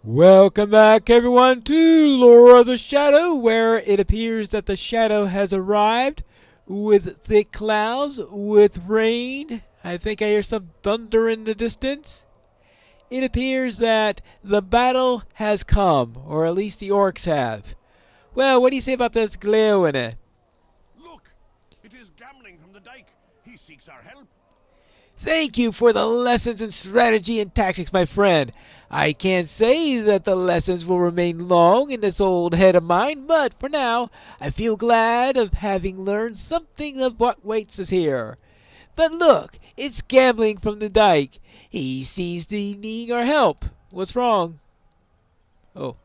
Welcome back, everyone, to Lore of the Shadow, where it appears that the shadow has arrived with thick clouds, with rain. I think I hear some thunder in the distance. It appears that the battle has come, or at least the orcs have. Well, what do you say about this Gleoine? Look! It is Gamling from the dike. He seeks our help. Thank you for the lessons in strategy and tactics, my friend. I can't say that the lessons will remain long in this old head of mine, but for now, I feel glad of having learned something of what waits us here. But look, it's Gambling from the dike. He seems to be needing our help. What's wrong? Oh.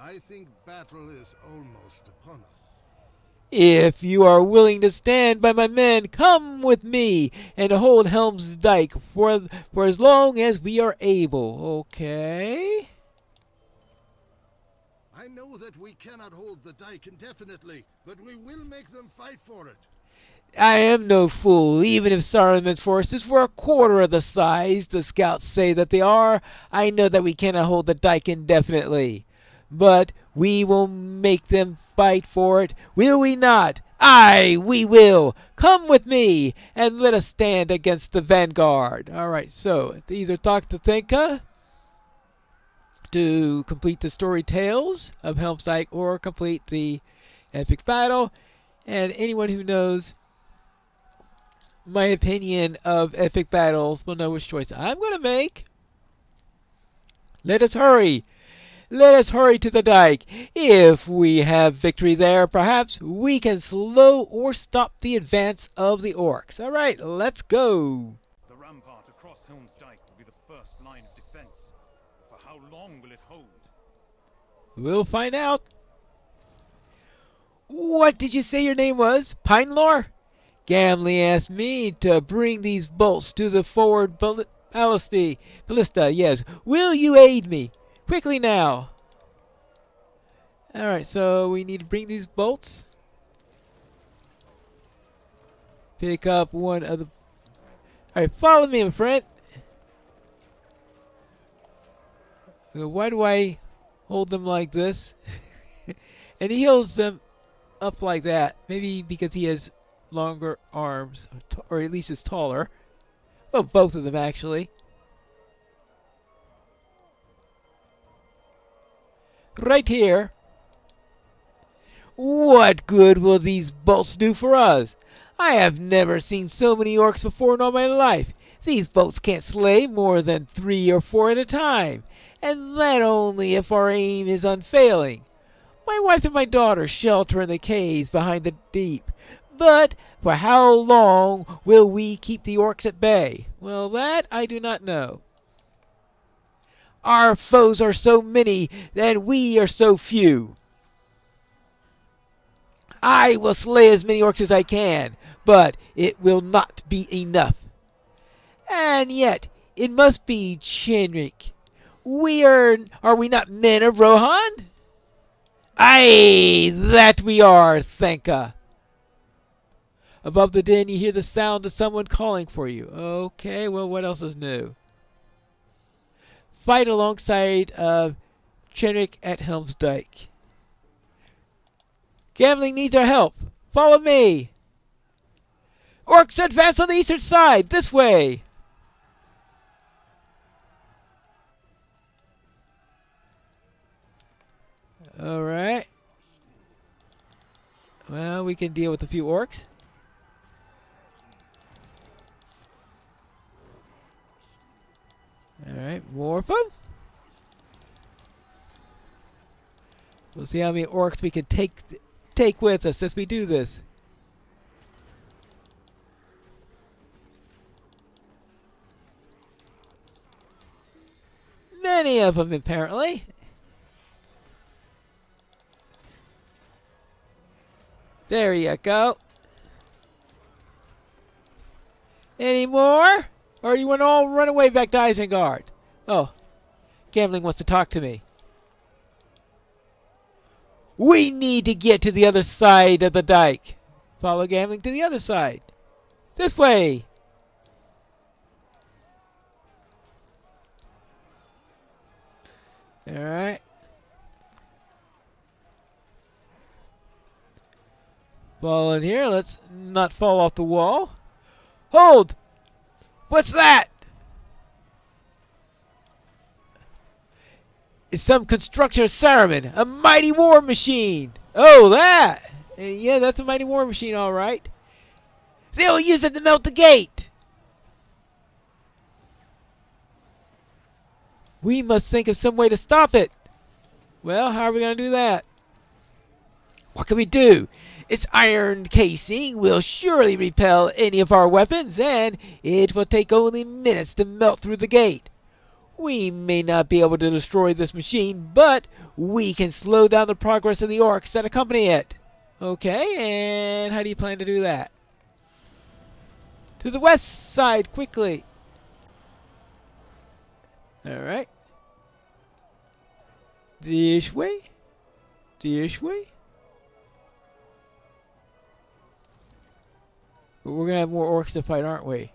I think battle is almost upon us. If you are willing to stand by my men, come with me and hold Helm's Dyke for as long as we are able. Okay? I know that we cannot hold the dike indefinitely, but we will make them fight for it. I am no fool. Even if Saruman's forces were a quarter of the size the scouts say that they are, I know that we cannot hold the dike indefinitely. But we will make them fight for it, will we not? Aye, we will. Come with me, and let us stand against the vanguard. Alright, so either talk to Thenka to complete the story tales of Helm's Dyke or complete the epic battle. And anyone who knows my opinion of epic battles will know which choice I'm going to make. Let us hurry. Let us hurry to the dike. If we have victory there, perhaps we can slow or stop the advance of the orcs. All right, let's go. The rampart across Helm's Dyke will be the first line of defense. For how long will it hold? We'll find out. What did you say your name was? Pinelore? Gamley asked me to bring these bolts to the forward ballista. Yes. Will you aid me? Quickly now. Alright, so we need to bring these bolts. Pick up one of the... Alright, follow me, my friend. Why do I hold them like this? And he holds them up like that. Maybe because he has longer arms. Or at least is taller. Well, both of them, actually. Right here. What good will these bolts do for us? I have never seen so many orcs before in all my life. These bolts can't slay more than 3 or 4 at a time, and that only if our aim is unfailing. My wife and my daughter shelter in the caves behind the deep, but for how long will we keep the orcs at bay? Well, that I do not know. Our foes are so many, and we are so few. I will slay as many orcs as I can, but it will not be enough. And yet, it must be Chenric. Are we not men of Rohan? Aye, that we are, Thenka. Above the din, you hear the sound of someone calling for you. Okay, well, what else is new? Fight alongside Chenric at Helm's Dyke. Gambling needs our help. Follow me. Orcs advance on the eastern side. This way. Alright. Well, we can deal with a few orcs. Alright, more of them. We'll see how many orcs we can take with us as we do this. Many of them, apparently. There you go. Any more? Or you want to all run away back to Isengard? Oh, Gambling wants to talk to me. We need to get to the other side of the dike. Follow Gambling to the other side. This way. Alright. Fall in here. Let's not fall off the wall. Hold! What's that? It's some construction of Saruman. A mighty war machine. Oh, that! Yeah, that's a mighty war machine, alright. They'll use it to melt the gate. We must think of some way to stop it. Well, how are we going to do that? What can we do? Its iron casing will surely repel any of our weapons, and it will take only minutes to melt through the gate. We may not be able to destroy this machine, but we can slow down the progress of the orcs that accompany it. Okay, and how do you plan to do that? To the west side, quickly. Alright. This way. This way. But we're going to have more orcs to fight, aren't we?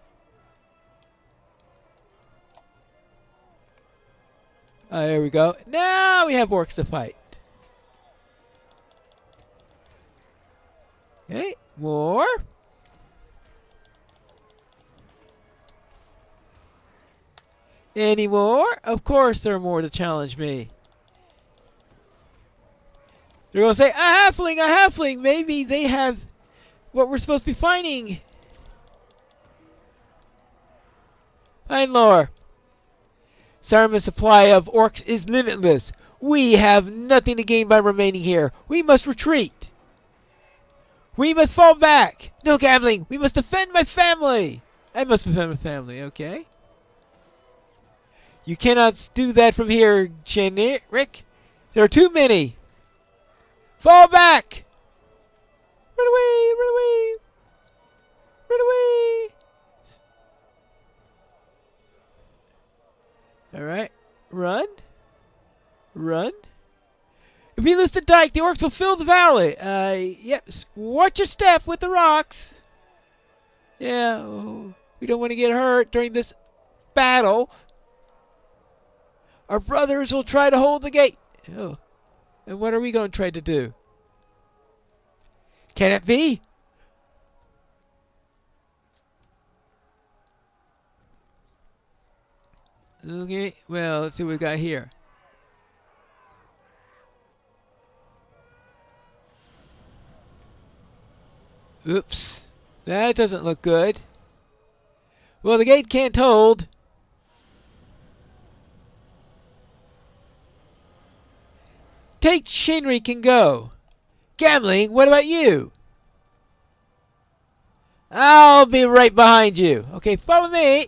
There we go. Now we have orcs to fight. Okay, more. Any more? Of course there are more to challenge me. They're going to say, a halfling, a halfling. Maybe they have what we're supposed to be finding. Find lore. Saruman's supply of orcs is limitless. We have nothing to gain by remaining here. We must retreat. We must fall back. No gambling. We must defend my family. I must defend my family, okay? You cannot do that from here, Rick. There are too many. Fall back. Run away, run away. Run away. Alright. Run. Run. If we lose the dike, the orcs will fill the valley. Yep. Watch your step with the rocks. Yeah. Oh, we don't want to get hurt during this battle. Our brothers will try to hold the gate. Oh. And what are we going to try to do? Can it be? Okay, well, let's see what we got here. Oops. That doesn't look good. Well, the gate can't hold. Take Shinri can go. Gambling, what about you? I'll be right behind you. Okay, follow me.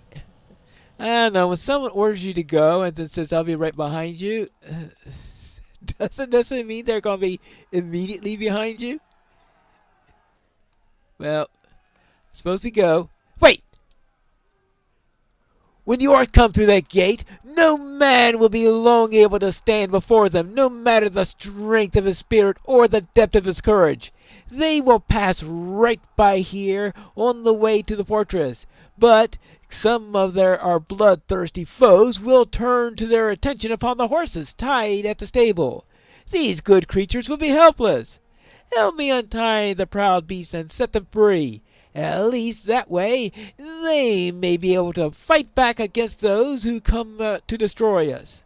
I don't know, when someone orders you to go and then says, I'll be right behind you, doesn't mean they're going to be immediately behind you. Well, suppose we go. Wait! When the orcs come through that gate, no man will be long able to stand before them, no matter the strength of his spirit or the depth of his courage. They will pass right by here on the way to the fortress, but some of our bloodthirsty foes will turn to their attention upon the horses tied at the stable. These good creatures will be helpless. Help me untie the proud beasts and set them free. At least that way they may be able to fight back against those who come to destroy us.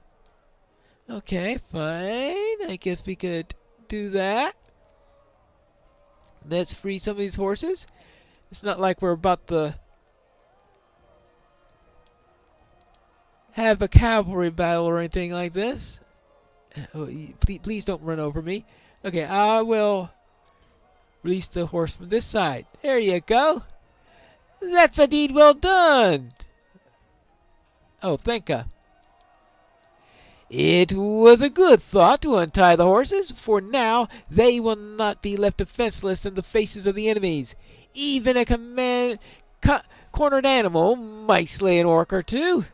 Okay, fine. I guess we could do that. Let's free some of these horses. It's not like we're about to have a cavalry battle or anything like this. Oh, please don't run over me. Okay, I will release the horse from this side. There you go. That's a deed well done. Oh, thank you. It was a good thought to untie the horses, for now they will not be left defenseless in the faces of the enemies. Even a cornered animal might slay an orc or two.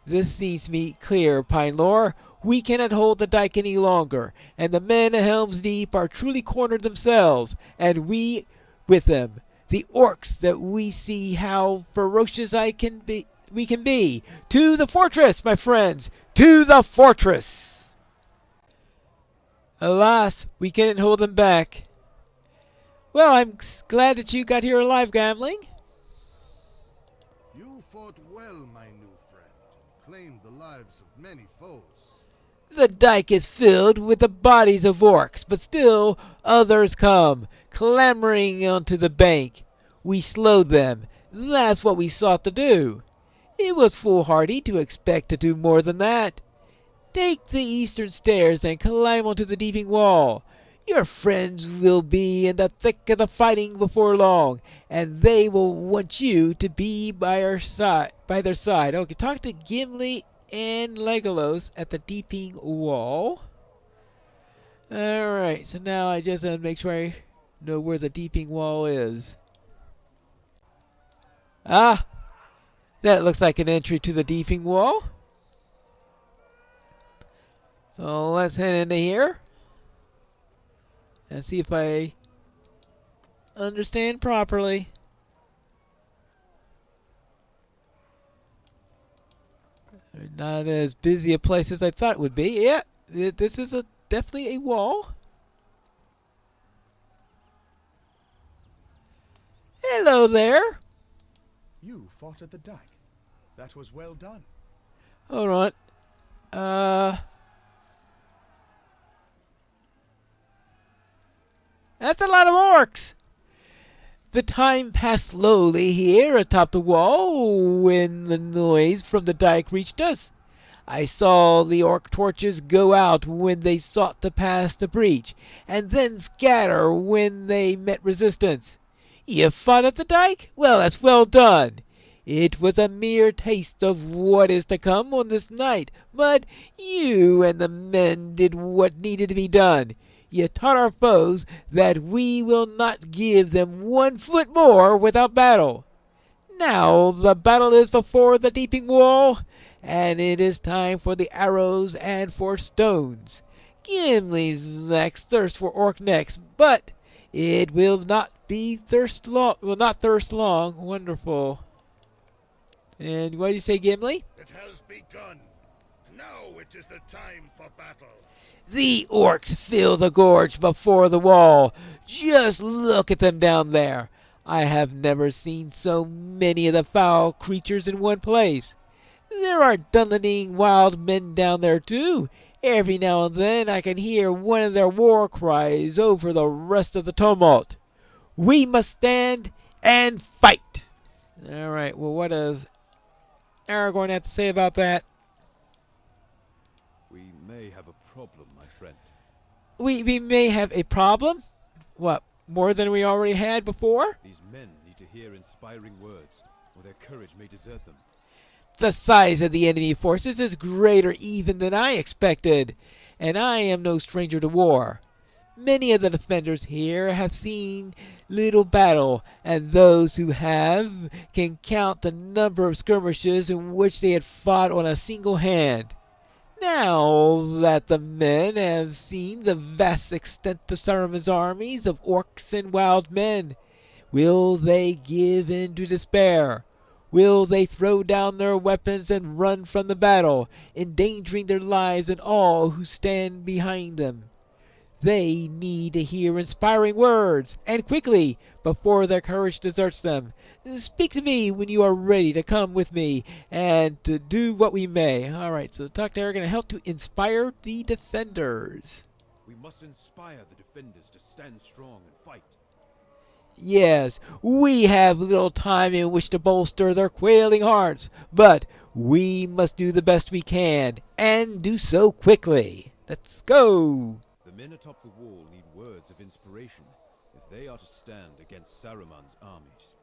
This seems to me clear, Pine Lore. We cannot hold the dike any longer, and the men at Helm's Deep are truly cornered themselves, and we with them. The orcs that we see how ferocious we can be. To the fortress, my friends! To the fortress! Alas, we couldn't hold them back. Well, I'm glad that you got here alive, Gambling. You fought well, my new friend, and claimed the lives of many foes. The dike is filled with the bodies of orcs, but still others come, clambering onto the bank. We slowed them. That's what we sought to do. It was foolhardy to expect to do more than that. Take the eastern stairs and climb onto the deeping wall. Your friends will be in the thick of the fighting before long, and they will want you to be by their side. Okay, talk to Gimli and Legolas at the deeping wall. Alright, so now I just want to make sure I know where the deeping wall is. Ah! That looks like an entry to the deeping wall. So let's head into here and see if I understand properly. Not as busy a place as I thought it would be. Yeah, this is definitely a wall. Hello there. You fought at the dike. That was well done. Hold on. That's a lot of orcs. The time passed slowly here atop the wall when the noise from the dike reached us. I saw the orc torches go out when they sought to pass the breach, and then scatter when they met resistance. You fought at the dike? Well, that's well done. It was a mere taste of what is to come on this night, but you and the men did what needed to be done. You taught our foes that we will not give them 1 foot more without battle. Now the battle is before the deeping wall, and it is time for the arrows and for stones. Gimli's next thirst for orc necks, but it will not thirst long. Wonderful. And what do you say, Gimli? It has begun. Now it is the time for battle. The orcs fill the gorge before the wall. Just look at them down there. I have never seen so many of the foul creatures in one place. There are dungeoning wild men down there too. Every now and then I can hear one of their war cries over the rest of the tumult. We must stand and fight. All right, well, what does Aragorn have to say about that? We may have a problem, my friend. We may have a problem? What, more than we already had before? These men need to hear inspiring words, or their courage may desert them. The size of the enemy forces is greater even than I expected, and I am no stranger to war. Many of the defenders here have seen little battle, and those who have can count the number of skirmishes in which they had fought on a single hand. Now that the men have seen the vast extent of Saruman's armies of orcs and wild men, will they give in to despair? Will they throw down their weapons and run from the battle, endangering their lives and all who stand behind them? They need to hear inspiring words, and quickly, before their courage deserts them. Speak to me when you are ready to come with me, and to do what we may. Alright, so Dr. are going to help to inspire the defenders. We must inspire the defenders to stand strong and fight. Yes, we have little time in which to bolster their quailing hearts, but we must do the best we can, and do so quickly. Let's go! The men atop the wall need words of inspiration if they are to stand against Saruman's armies.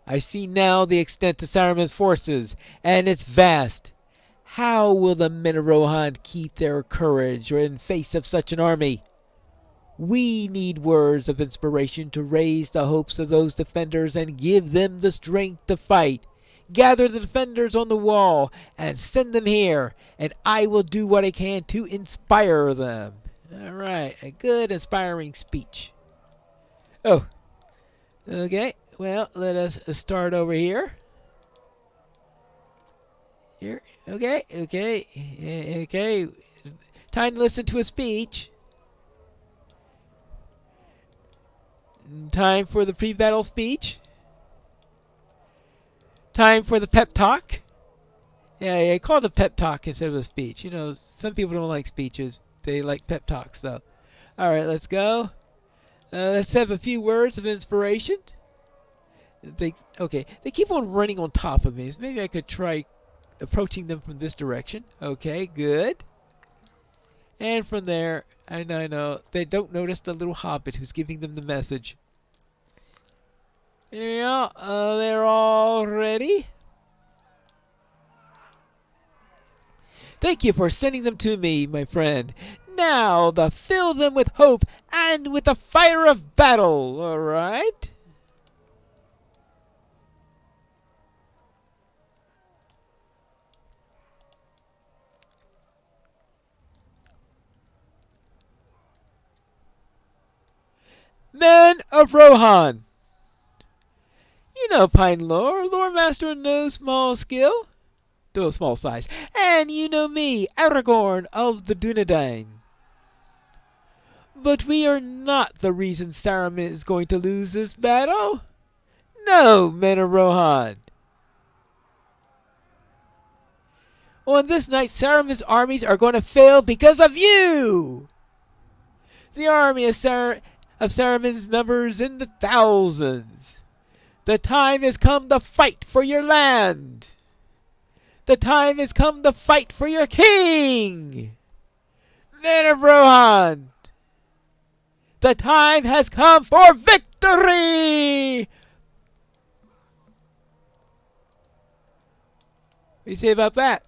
I see now the extent of Saruman's forces, and it's vast. How will the men of Rohan keep their courage in face of such an army? We need words of inspiration to raise the hopes of those defenders and give them the strength to fight. Gather the defenders on the wall and send them here, and I will do what I can to inspire them. All right, a good inspiring speech. Oh, okay. Well, let us start over here. Here, okay, okay, okay. Time to listen to a speech. Time for the pre-battle speech. Time for the pep talk. Yeah, call it a pep talk instead of a speech. You know, some people don't like speeches. They like pep talks, though. All right, let's go. Let's have a few words of inspiration. They keep on running on top of me. So maybe I could try approaching them from this direction. Okay, good. And from there, I know, they don't notice the little hobbit who's giving them the message. Yeah, they're all ready. Thank you for sending them to me, my friend. Now, to fill them with hope and with the fire of battle, all right? Men of Rohan. You know Pine Lore, Lore Master in no small skill, though small size. And you know me, Aragorn of the Dunedain. But we are not the reason Saruman is going to lose this battle. No, men of Rohan. On this night, Saruman's armies are going to fail because of you! The army of Saruman's numbers in the thousands. The time has come to fight for your land. The time has come to fight for your king. Men of Rohan, the time has come for victory! What do you say about that?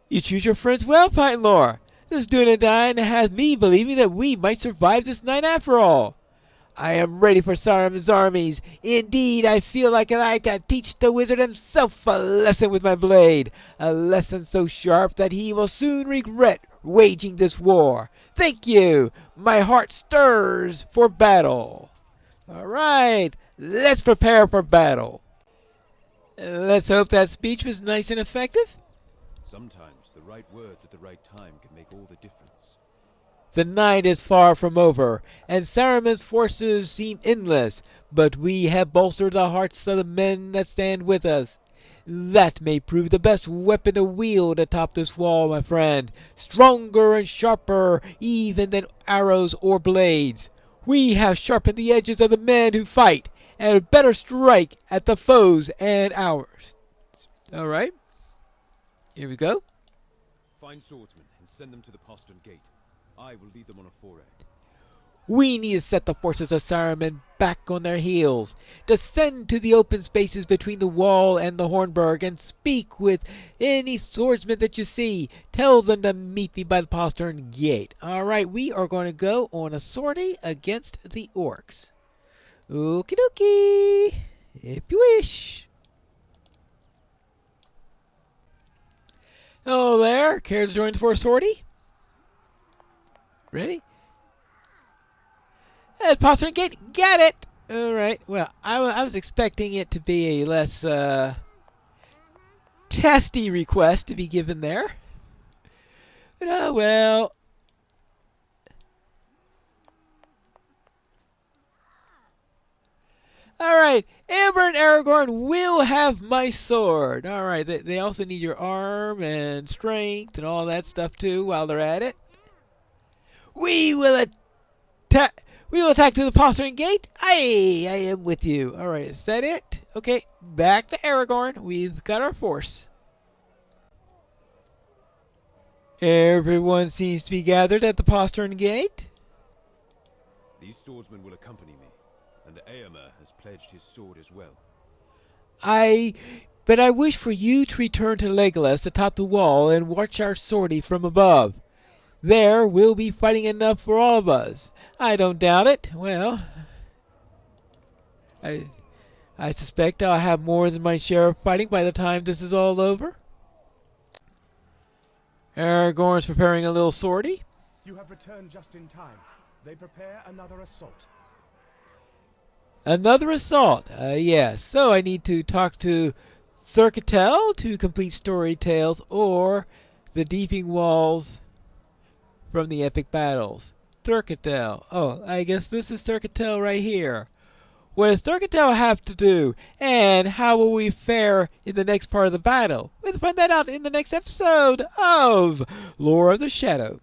You choose your friends well, Pine Lore. This Dunedain has me believing that we might survive this night after all. I am ready for Saruman's armies. Indeed, I feel like I can teach the wizard himself a lesson with my blade. A lesson so sharp that he will soon regret waging this war. Thank you. My heart stirs for battle. All right, let's prepare for battle. Let's hope that speech was nice and effective. Sometimes the right words at the right time can make all the difference. The night is far from over, and Saruman's forces seem endless, but we have bolstered the hearts of the men that stand with us. That may prove the best weapon to wield atop this wall, my friend, stronger and sharper even than arrows or blades. We have sharpened the edges of the men who fight, and better strike at the foes and ours. All right, here we go. Find swordsmen and send them to the postern gate. I will lead them on a foray. We need to set the forces of Saruman back on their heels. Descend to the open spaces between the wall and the Hornburg and speak with any swordsman that you see. Tell them to meet me by the postern gate. All right, we are going to go on a sortie against the orcs. Okie dokie, if you wish. Hello there, care to join for a sortie? Ready? Postern gate, got it! Alright, well, I was expecting it to be a less testy request to be given there. But oh well. Alright, Amber and Aragorn will have my sword. Alright, they also need your arm and strength and all that stuff too while they're at it. We will attack to the postern gate. I am with you. Alright, is that it? Okay, back to Aragorn. We've got our force. Everyone seems to be gathered at the postern gate. These swordsmen will accompany me, and Éomer has pledged his sword as well. But I wish for you to return to Legolas atop the wall and watch our sortie from above. There we'll be fighting enough for all of us. I don't doubt it. Well, I suspect I'll have more than my share of fighting by the time this is all over. Aragorn's preparing a little sortie. You have returned just in time. They prepare another assault. Another assault. Yes. So I need to talk to Thurkatel to complete story tales, or the Deeping Walls from the epic battles. Thurkatel. Oh, I guess this is Thurkatel right here. What does Thurkatel have to do? And how will we fare in the next part of the battle? We'll find that out in the next episode of Lore of the Shadow.